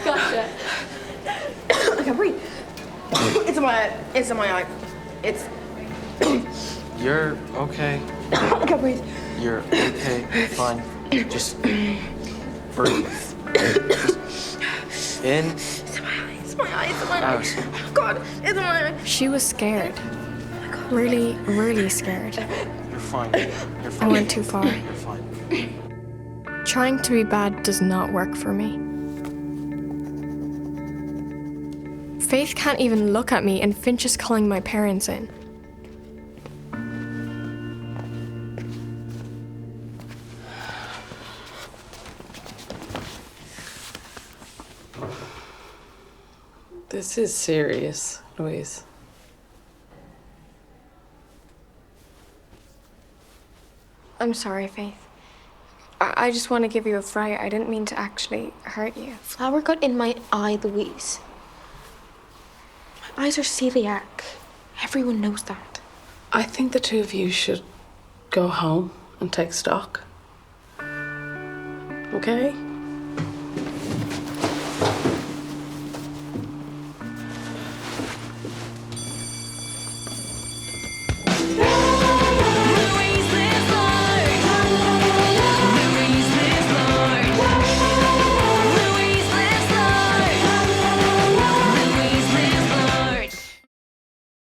Gotcha. I can't breathe. It's in my eye. It's in my eye. It's... You're okay. I can't breathe. You're okay. Fine. Just breathe. In. It's in my eye. It's in my eye. It's in my eye. Out. Oh, God, it's in my eye. She was scared. Really, really scared. You're fine. You're fine. I went too far. You're fine. Trying to be bad does not work for me. Faith can't even look at me and Finch is calling my parents in. This is serious, Louise. I'm sorry, Faith. I just want to give you a fright. I didn't mean to actually hurt you. Flour got in my eye, Louise. My eyes are celiac. Everyone knows that. I think the two of you should go home and take stock. Okay?